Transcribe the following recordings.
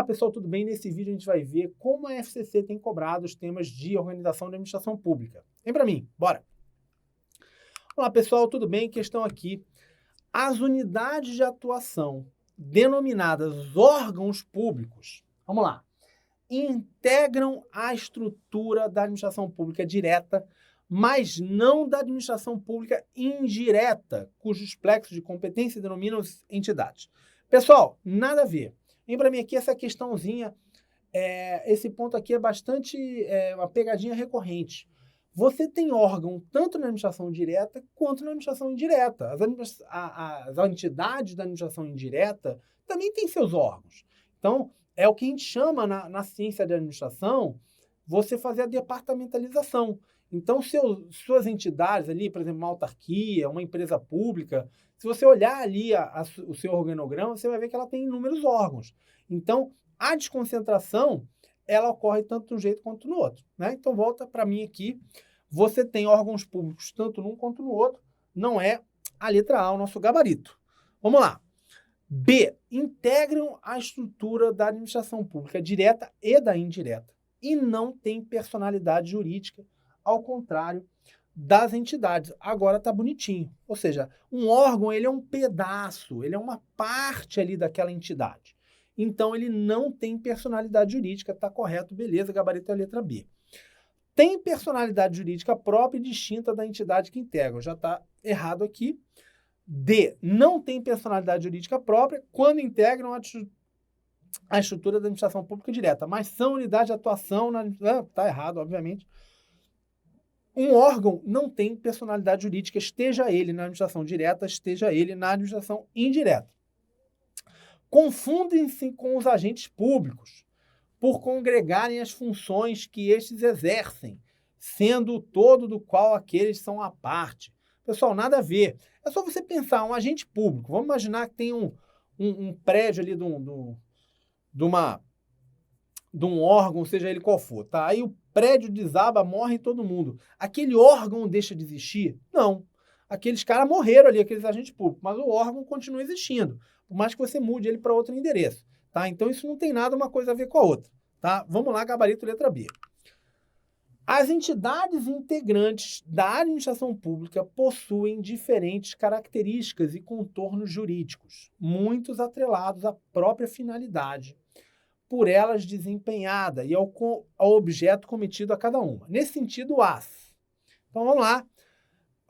Olá pessoal, tudo bem? Nesse vídeo a gente vai ver como a FCC tem cobrado os temas de organização da administração pública. Vem para mim, bora! Olá pessoal, tudo bem? Questão aqui. As unidades de atuação denominadas órgãos públicos, vamos lá, integram a estrutura da administração pública direta, mas não da administração pública indireta, cujos plexos de competência denominam-se entidades. Pessoal, nada a ver. Vem para mim aqui essa questãozinha, esse ponto aqui é bastante uma pegadinha recorrente. Você tem órgão tanto na administração direta quanto na administração indireta. As entidades da administração indireta também têm seus órgãos. Então, é o que a gente chama na ciência da administração, você fazer a departamentalização. Então, suas entidades ali, por exemplo, uma autarquia, uma empresa pública, se você olhar ali o seu organograma, você vai ver que ela tem inúmeros órgãos. Então, a desconcentração, ela ocorre tanto de um jeito quanto no outro, né? Então, volta para mim aqui. Você tem órgãos públicos tanto num quanto no outro. Não é a letra A, o nosso gabarito. Vamos lá. B. Integram a estrutura da administração pública direta e da indireta. E não tem personalidade jurídica, ao contrário das entidades. Agora tá bonitinho. Ou seja, um órgão, ele é um pedaço, ele é uma parte ali daquela entidade. Então, ele não tem personalidade jurídica, tá correto, beleza, gabarito é a letra B. Tem personalidade jurídica própria e distinta da entidade que integra. Já está errado aqui. D. Não tem personalidade jurídica própria quando integram a estrutura da administração pública direta, mas são unidades de atuação na... Está errado, obviamente. Um órgão não tem personalidade jurídica, esteja ele na administração direta, esteja ele na administração indireta. Confundem-se com os agentes públicos por congregarem as funções que estes exercem, sendo o todo do qual aqueles são a parte. Pessoal, nada a ver. É só você pensar, um agente público, vamos imaginar que tem um prédio ali de um órgão, seja ele qual for, tá? Aí o prédio desaba, morre todo mundo. Aquele órgão deixa de existir? Não. Aqueles caras morreram ali, aqueles agentes públicos, mas o órgão continua existindo, por mais que você mude ele para outro endereço, tá? Então isso não tem nada uma coisa a ver com a outra, tá? Vamos lá, gabarito letra B. As entidades integrantes da administração pública possuem diferentes características e contornos jurídicos, muitos atrelados à própria finalidade por elas desempenhada e ao objeto cometido a cada uma. Nesse sentido, então vamos lá.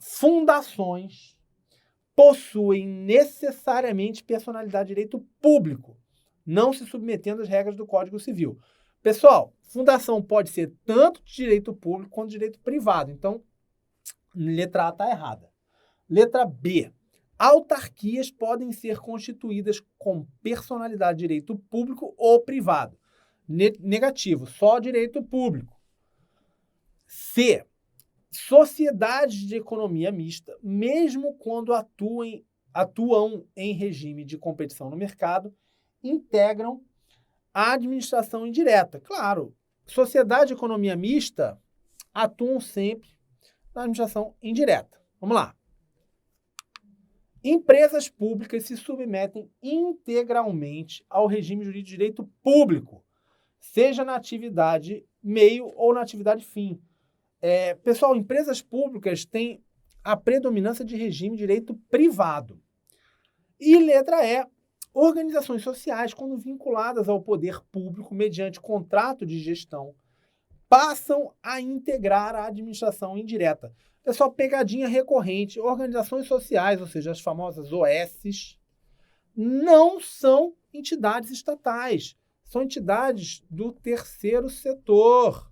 Fundações possuem necessariamente personalidade de direito público, não se submetendo às regras do Código Civil. Pessoal, fundação pode ser tanto de direito público quanto de direito privado. Então, letra A está errada. Letra B. Autarquias podem ser constituídas com personalidade de direito público ou privado. Negativo, só direito público. C. Sociedades de economia mista, mesmo quando atuam em regime de competição no mercado, integram a administração indireta. Claro, sociedade de economia mista atuam sempre na administração indireta. Vamos lá. Empresas públicas se submetem integralmente ao regime jurídico de direito público, seja na atividade meio ou na atividade fim. Pessoal, empresas públicas têm a predominância de regime de direito privado. E letra E, organizações sociais, quando vinculadas ao poder público mediante contrato de gestão, passam a integrar a administração indireta. Pessoal, pegadinha recorrente, organizações sociais, ou seja, as famosas OSs, não são entidades estatais, são entidades do terceiro setor,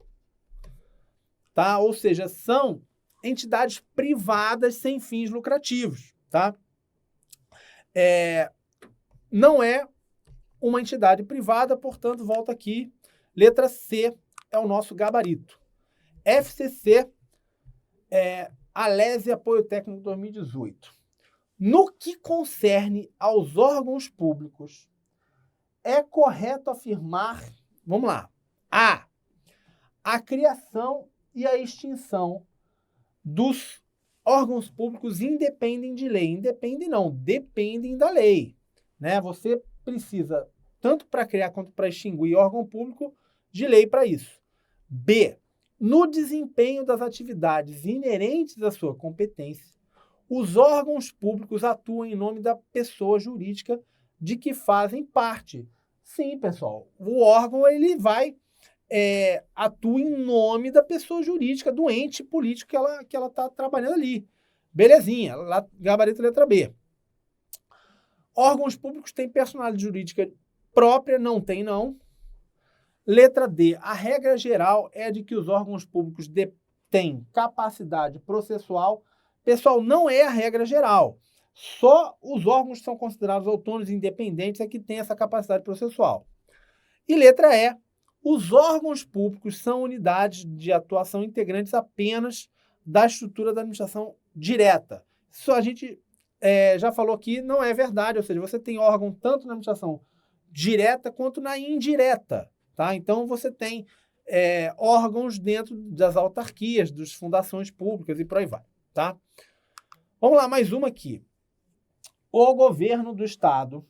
tá? Ou seja, são entidades privadas sem fins lucrativos, tá? Não é uma entidade privada, portanto, volta aqui, letra C é o nosso gabarito. FCC, Alesi Apoio Técnico 2018. No que concerne aos órgãos públicos, é correto afirmar, vamos lá, a criação e a extinção dos órgãos públicos independem de lei. Independem não, dependem da lei, né? Você precisa tanto para criar quanto para extinguir órgão público, de lei para isso. B. No desempenho das atividades inerentes à sua competência, os órgãos públicos atuam em nome da pessoa jurídica de que fazem parte. Sim, pessoal, o órgão ele atua em nome da pessoa jurídica, do ente político que ela está trabalhando ali. Belezinha, lá, gabarito letra B. Órgãos públicos têm personalidade jurídica própria? Não tem, não. Letra D. A regra geral é de que os órgãos públicos têm capacidade processual. Pessoal, não é a regra geral. Só os órgãos que são considerados autônomos e independentes é que têm essa capacidade processual. E letra E. Os órgãos públicos são unidades de atuação integrantes apenas da estrutura da administração direta. Isso a gente já falou aqui, não é verdade. Ou seja, você tem órgão tanto na administração direta quanto na indireta. Tá? Então, você tem órgãos dentro das autarquias, das fundações públicas e por aí vai. Tá? Vamos lá, mais uma aqui. O governo do Estado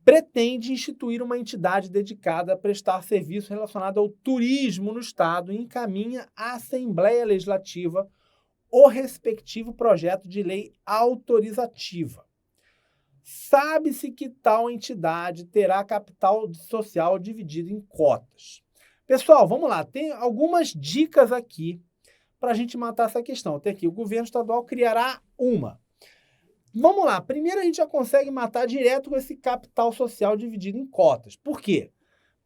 pretende instituir uma entidade dedicada a prestar serviço relacionado ao turismo no Estado e encaminha à Assembleia Legislativa o respectivo projeto de lei autorizativa. Sabe-se que tal entidade terá capital social dividido em cotas. Pessoal, vamos lá, tem algumas dicas aqui para a gente matar essa questão. Tem aqui, o governo estadual criará uma. Vamos lá, primeiro a gente já consegue matar direto com esse capital social dividido em cotas. Por quê?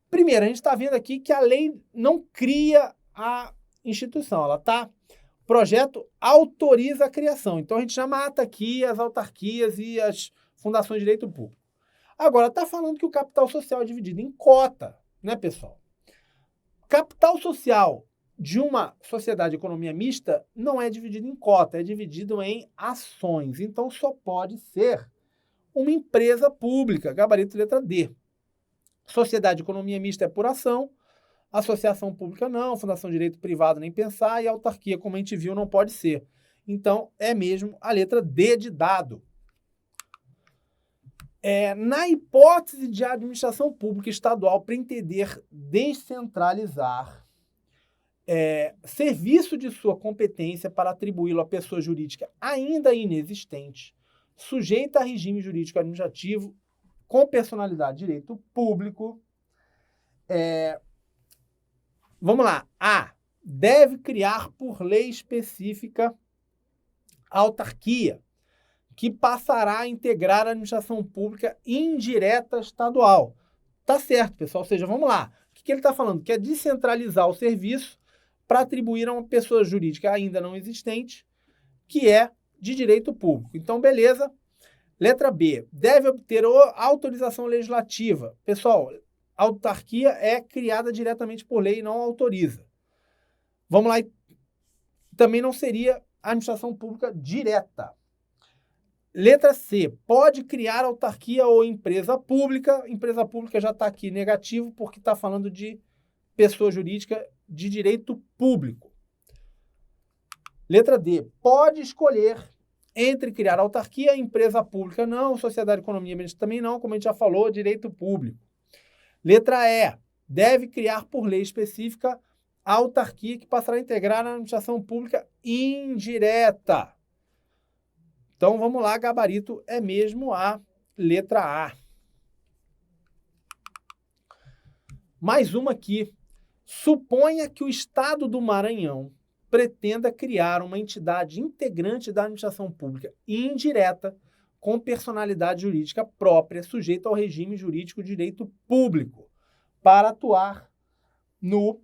Primeiro, a gente está vendo aqui que a lei não cria a instituição, o projeto autoriza a criação. Então a gente já mata aqui as autarquias e as fundações de direito público. Agora, está falando que o capital social é dividido em cota, né, pessoal? Capital social de uma sociedade de economia mista não é dividido em cota, é dividido em ações. Então, só pode ser uma empresa pública, gabarito letra D. Sociedade de economia mista é por ação, associação pública não, fundação de direito privado nem pensar, e autarquia, como a gente viu, não pode ser. Então, é mesmo a letra D de dado. Na hipótese de a administração pública estadual pretender descentralizar serviço de sua competência para atribuí-lo à pessoa jurídica ainda inexistente, sujeita a regime jurídico administrativo com personalidade de direito público, vamos lá. A. Deve criar por lei específica a autarquia, que passará a integrar a administração pública indireta estadual. Tá certo, pessoal. Ou seja, vamos lá. O que ele está falando? Quer descentralizar o serviço para atribuir a uma pessoa jurídica ainda não existente, que é de direito público. Então, beleza. Letra B. Deve obter autorização legislativa. Pessoal, a autarquia é criada diretamente por lei e não autoriza. Vamos lá. Também não seria administração pública direta. Letra C. Pode criar autarquia ou empresa pública. Empresa pública já está aqui negativo porque está falando de pessoa jurídica de direito público. Letra D. Pode escolher entre criar autarquia, empresa pública não, sociedade de economia mista também não, como a gente já falou, direito público. Letra E. Deve criar por lei específica a autarquia que passará a integrar a administração pública indireta. Então, vamos lá, gabarito é mesmo a letra A. Mais uma aqui. Suponha que o Estado do Maranhão pretenda criar uma entidade integrante da administração pública indireta com personalidade jurídica própria, sujeita ao regime jurídico de direito público, para atuar no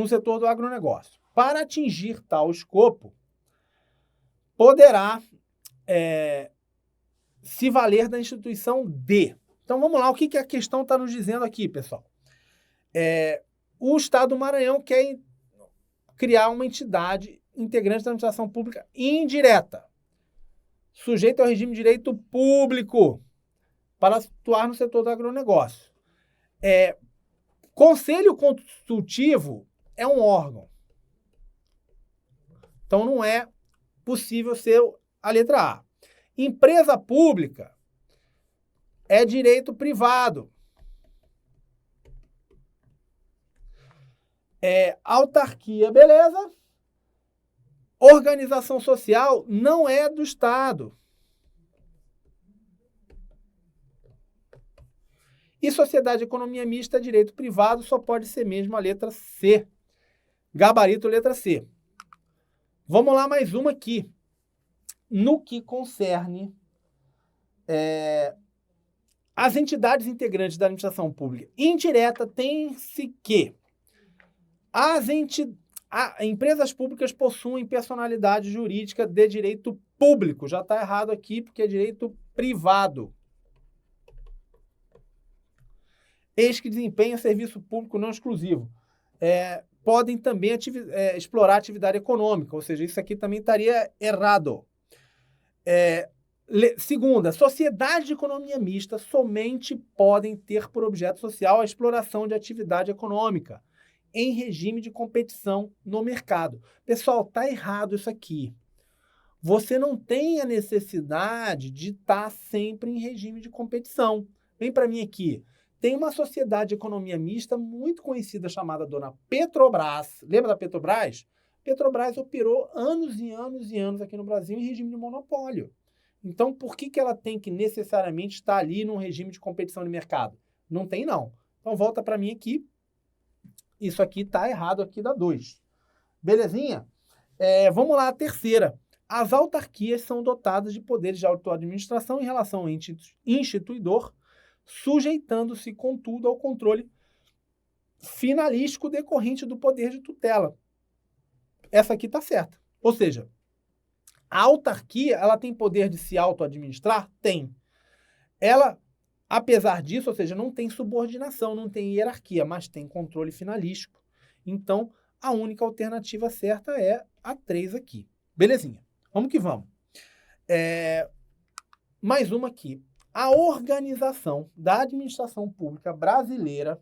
setor do agronegócio. Para atingir tal escopo, poderá se valer da instituição D. Então, vamos lá, o que a questão está nos dizendo aqui, pessoal? O Estado do Maranhão quer criar uma entidade integrante da administração pública indireta, sujeita ao regime de direito público, para atuar no setor do agronegócio. Conselho consultivo é um órgão. Então, não é possível ser a letra A. Empresa pública é direito privado. Autarquia, beleza? Organização social não é do Estado. E sociedade de economia mista, direito privado, só pode ser mesmo a letra C. Gabarito, letra C. Vamos lá, mais uma aqui. No que concerne as entidades integrantes da administração pública indireta, tem-se que empresas públicas possuem personalidade jurídica de direito público. Já está errado aqui, porque é direito privado. Eis que desempenham serviço público não exclusivo. Podem também explorar atividade econômica, ou seja, isso aqui também estaria errado. Segunda, sociedades de economia mista somente podem ter por objeto social a exploração de atividade econômica em regime de competição no mercado. Pessoal, está errado isso aqui. Você não tem a necessidade de estar sempre em regime de competição. Vem para mim aqui. Tem uma sociedade de economia mista muito conhecida chamada Dona Petrobras. Lembra da Petrobras? Petrobras operou anos e anos e anos aqui no Brasil em regime de monopólio. Então, por que ela tem que necessariamente estar ali num regime de competição de mercado? Não tem, não. Então, volta para mim aqui. Isso aqui está errado, aqui dá 2. Belezinha? Vamos lá, a terceira. As autarquias são dotadas de poderes de autoadministração em relação ao instituidor, sujeitando-se, contudo, ao controle finalístico decorrente do poder de tutela. Essa aqui está certa. Ou seja, a autarquia, ela tem poder de se auto-administrar? Tem. Ela, apesar disso, ou seja, não tem subordinação, não tem hierarquia, mas tem controle finalístico. Então, a única alternativa certa é a 3 aqui. Belezinha. Vamos que vamos. Mais uma aqui. A organização da administração pública brasileira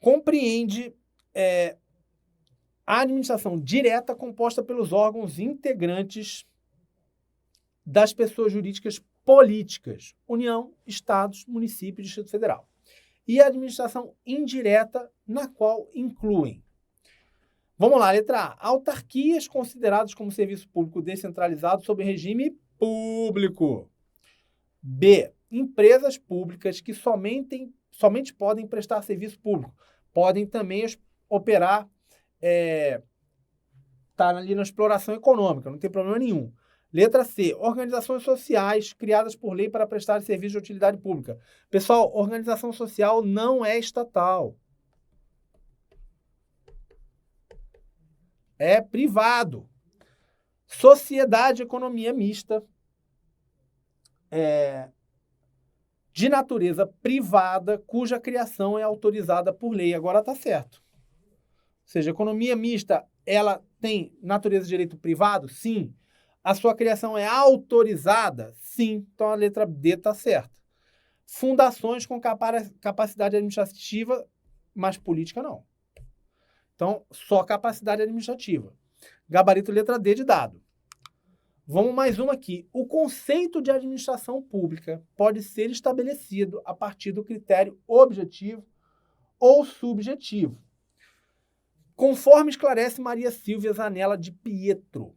compreende a administração direta composta pelos órgãos integrantes das pessoas jurídicas políticas, União, Estados, Municípios e Distrito Federal. E a administração indireta, na qual incluem. Vamos lá, letra A. Autarquias consideradas como serviço público descentralizado sob regime público. B. Empresas públicas que somente podem prestar serviço público. Podem também operar, tá ali na exploração econômica, não tem problema nenhum. Letra C. Organizações sociais criadas por lei para prestar serviço de utilidade pública. Pessoal, organização social não é estatal. É privado. Sociedade de economia mista de natureza privada, cuja criação é autorizada por lei. Agora está certo. Ou seja, economia mista, ela tem natureza de direito privado? Sim. A sua criação é autorizada? Sim. Então a letra D está certa. Fundações com capacidade administrativa, mas política não. Então, só capacidade administrativa. Gabarito letra D de dado. Vamos mais uma aqui. O conceito de administração pública pode ser estabelecido a partir do critério objetivo ou subjetivo, conforme esclarece Maria Silvia Zanella de Pietro.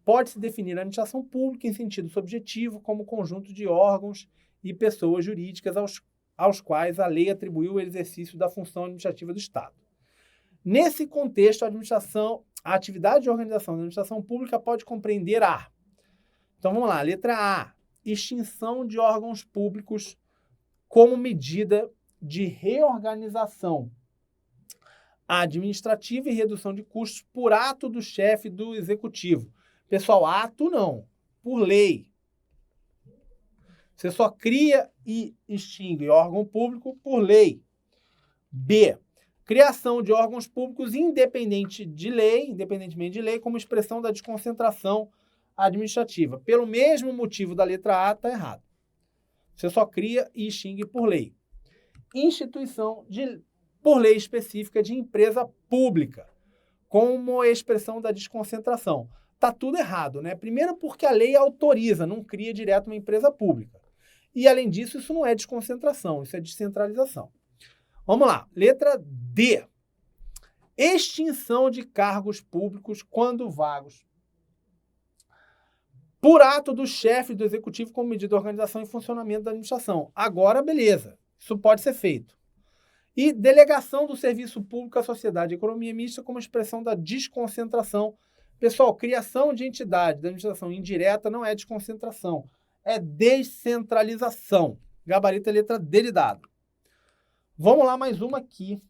Pode-se definir a administração pública em sentido subjetivo como conjunto de órgãos e pessoas jurídicas aos quais a lei atribuiu o exercício da função administrativa do Estado. Nesse contexto, a atividade de organização da administração pública pode compreender a... Então, vamos lá. Letra A. Extinção de órgãos públicos como medida de reorganização administrativa e redução de custos por ato do chefe do executivo. Pessoal, ato não. Por lei. Você só cria e extingue órgão público por lei. B. Criação de órgãos públicos independentemente de lei, como expressão da desconcentração administrativa. Pelo mesmo motivo da letra A, está errado. Você só cria e extingue por lei. Instituição por lei específica de empresa pública, como expressão da desconcentração. Está tudo errado, né? Primeiro porque a lei autoriza, não cria direto uma empresa pública. E, além disso, isso não é desconcentração, isso é descentralização. Vamos lá. Letra D. Extinção de cargos públicos quando vagos, por ato do chefe do executivo como medida de organização e funcionamento da administração. Agora, beleza. Isso pode ser feito. E delegação do serviço público à sociedade e economia mista como expressão da desconcentração. Pessoal, criação de entidade da administração indireta não é desconcentração, é descentralização. Gabarito é letra D de dado. Vamos lá, mais uma aqui.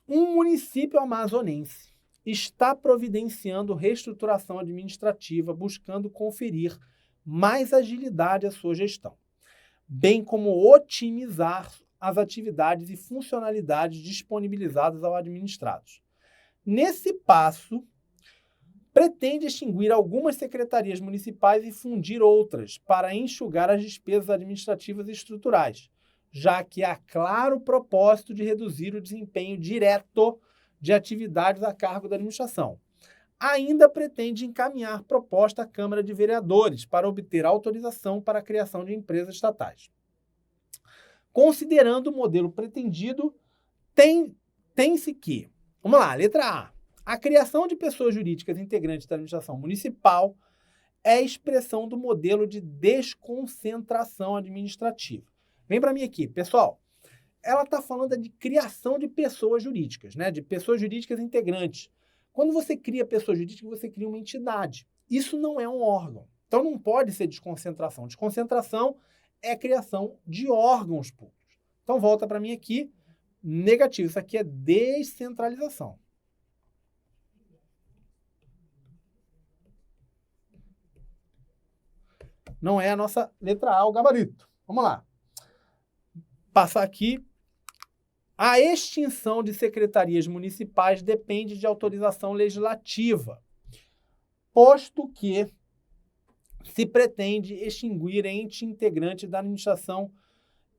Um município amazonense está providenciando reestruturação administrativa, buscando conferir mais agilidade à sua gestão, bem como otimizar as atividades e funcionalidades disponibilizadas ao administrado. Nesse passo, pretende extinguir algumas secretarias municipais e fundir outras para enxugar as despesas administrativas e estruturais, já que há claro propósito de reduzir o desempenho direto de atividades a cargo da administração. Ainda pretende encaminhar proposta à Câmara de Vereadores para obter autorização para a criação de empresas estatais. Considerando o modelo pretendido, tem-se que... Vamos lá, letra A. A criação de pessoas jurídicas integrantes da administração municipal é expressão do modelo de desconcentração administrativa. Vem para mim aqui, pessoal. Ela está falando de criação de pessoas jurídicas, né? De pessoas jurídicas integrantes. Quando você cria pessoa jurídica, você cria uma entidade. Isso não é um órgão. Então não pode ser desconcentração. Desconcentração é criação de órgãos públicos. Então volta para mim aqui, negativo. Isso aqui é descentralização. Não é a nossa letra A, o gabarito. Vamos lá. Passar aqui. A extinção de secretarias municipais depende de autorização legislativa, posto que se pretende extinguir ente integrante da administração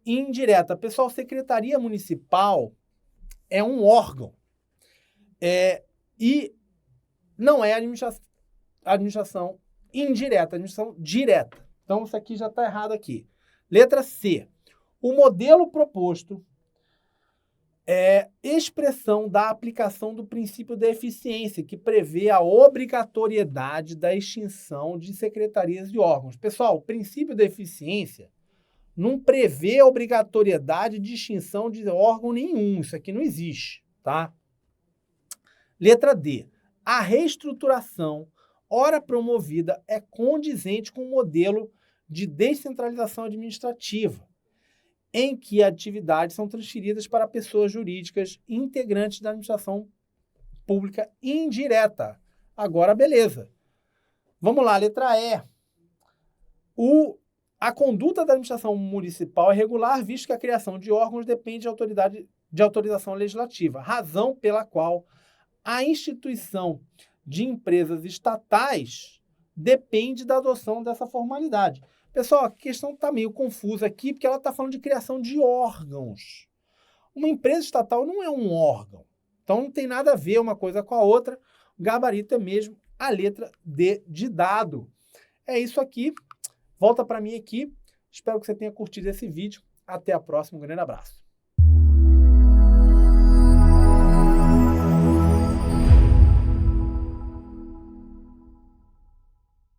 indireta. Pessoal, secretaria municipal é um órgão e não é administração indireta, administração direta. Então, isso aqui já está errado aqui. Letra C. O modelo proposto é expressão da aplicação do princípio da eficiência, que prevê a obrigatoriedade da extinção de secretarias e órgãos. Pessoal, o princípio da eficiência não prevê a obrigatoriedade de extinção de órgão nenhum. Isso aqui não existe, tá? Letra D. A reestruturação, ora promovida, é condizente com o modelo de descentralização administrativa, em que atividades são transferidas para pessoas jurídicas integrantes da administração pública indireta. Agora, beleza. Vamos lá, letra E. A conduta da administração municipal é regular, visto que a criação de órgãos depende de autorização legislativa, razão pela qual a instituição de empresas estatais depende da adoção dessa formalidade. Pessoal, a questão está meio confusa aqui, porque ela está falando de criação de órgãos. Uma empresa estatal não é um órgão. Então, não tem nada a ver uma coisa com a outra. O gabarito é mesmo a letra D de dado. É isso aqui. Volta para mim aqui. Espero que você tenha curtido esse vídeo. Até a próxima. Um grande abraço.